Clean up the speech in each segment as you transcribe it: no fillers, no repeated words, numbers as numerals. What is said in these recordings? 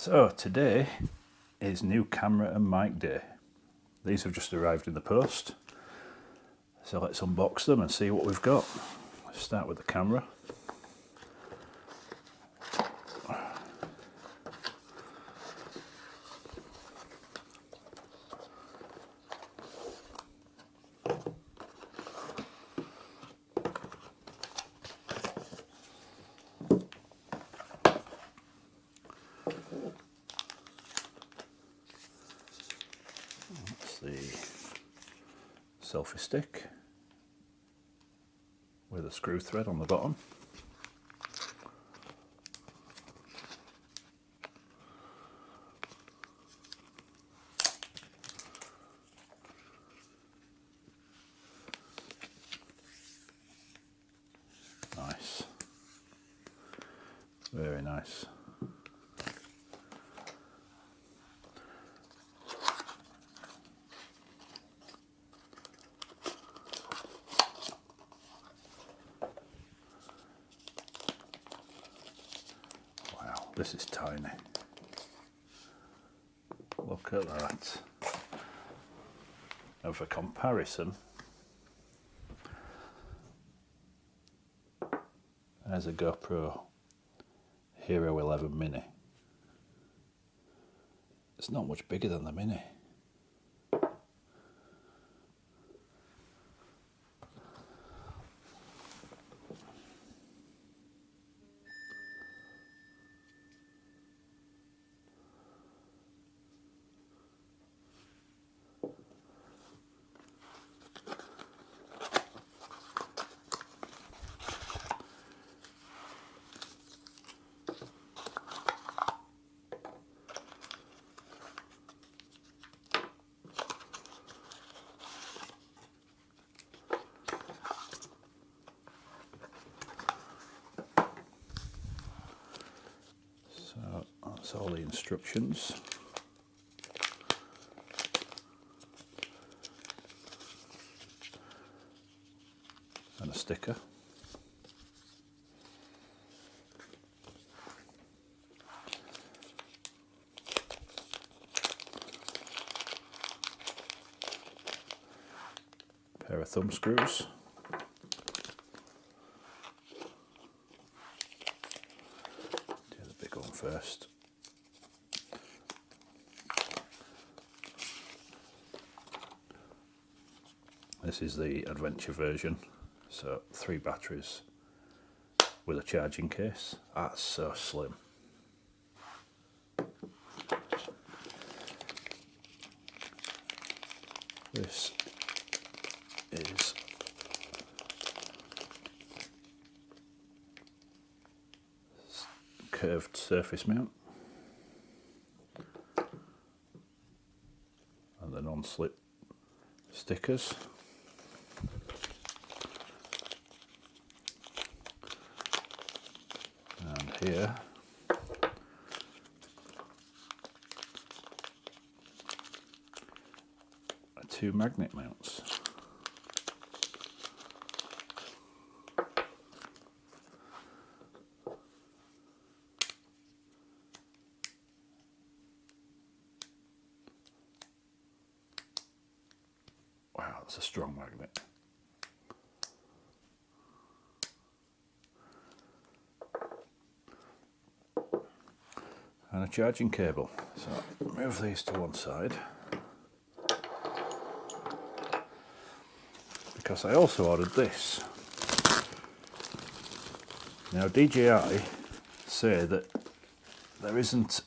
So today is new camera and mic day. These have just arrived in the post. So let's unbox them and see what we've got. Let's start with the camera. That's the selfie stick with a screw thread on the bottom. Nice. Very nice. Wow, this is tiny. Look at that. And for comparison, there's a GoPro Hero 11 Mini. It's not much bigger than the Mini. So that's all the instructions. And a sticker. Pair of thumb screws. Do the big one first. This is the adventure version, so 3 batteries with a charging case. That's so slim. This is curved surface mount and the non-slip stickers. And here are 2 magnet mounts. Wow, that's a strong magnet. And a charging cable. So move these to one side. Because I also ordered this. Now DJI say that there isn't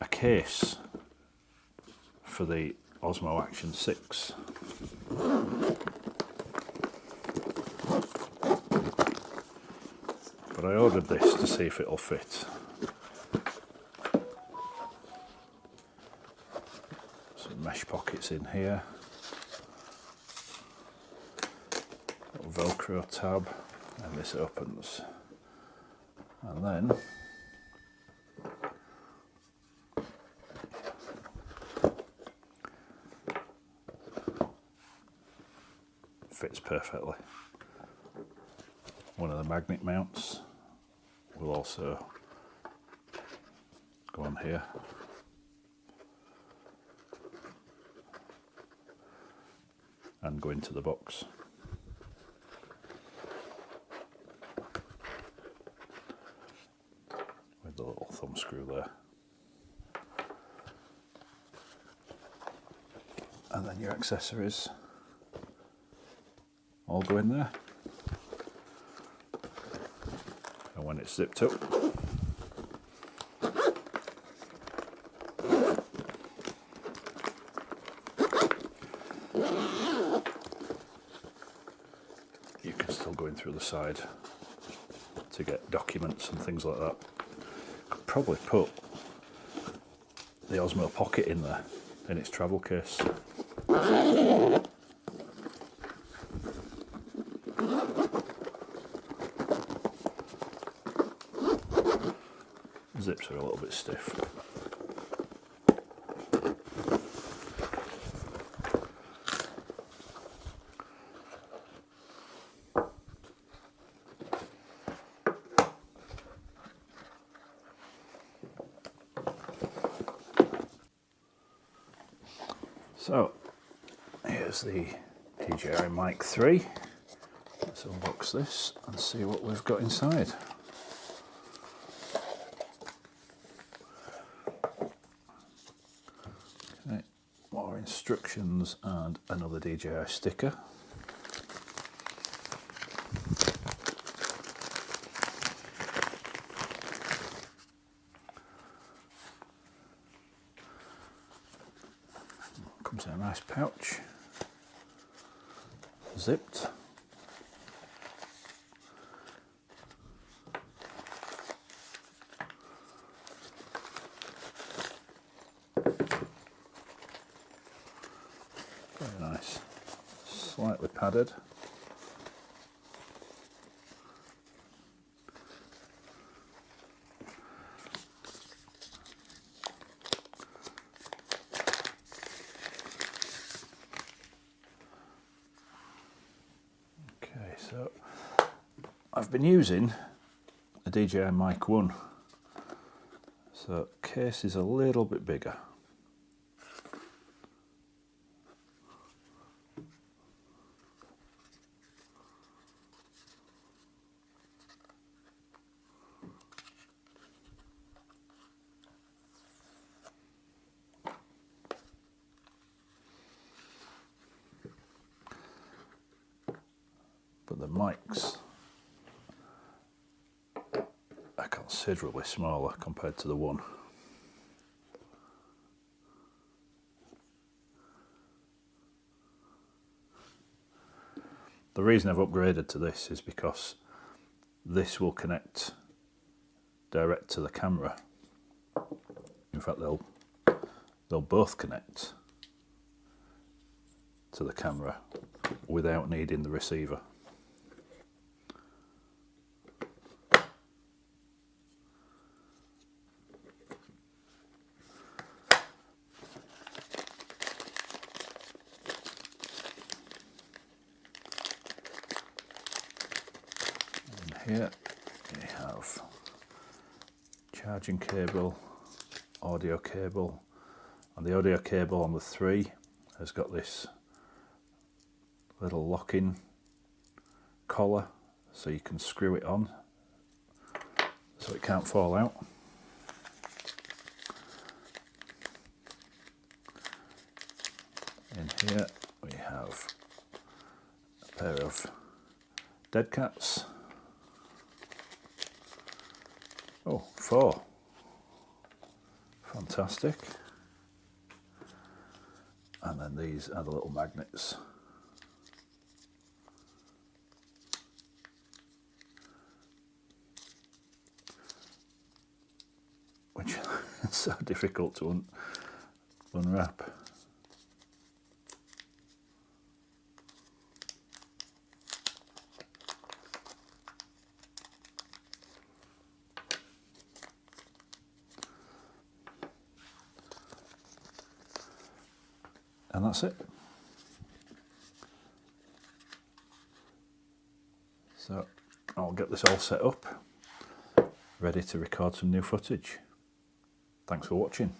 a case for the Osmo Action 6. But I ordered this to see if it'll fit. Some mesh pockets in here. Little Velcro tab, and this opens. And then fits perfectly. One of the magnet mounts will also on here. And go into the box. With the little thumb screw there. And then your accessories all go in there. And when it's zipped up, you can still go in through the side to get documents and things like that. Could probably put the Osmo Pocket in there, in its travel case. Zips are a little bit stiff. So here's the DJI Mic 3. Let's unbox this and see what we've got inside. Okay, more instructions and another DJI sticker. Comes in a nice pouch, zipped. Very nice, slightly padded. So I've been using a DJI Mic 1, so case is a little bit bigger. But the mics are considerably smaller compared to the one. The reason I've upgraded to this is because this will connect direct to the camera. In fact, they'll both connect to the camera without needing the receiver. Here we have charging cable, audio cable, and the audio cable on the 3 has got this little lock-in collar so you can screw it on so it can't fall out. In here we have a pair of dead cats. Oh, 4. Fantastic. And then these are the little magnets. Which is so difficult to unwrap. And that's it. So I'll get this all set up, ready to record some new footage. Thanks for watching.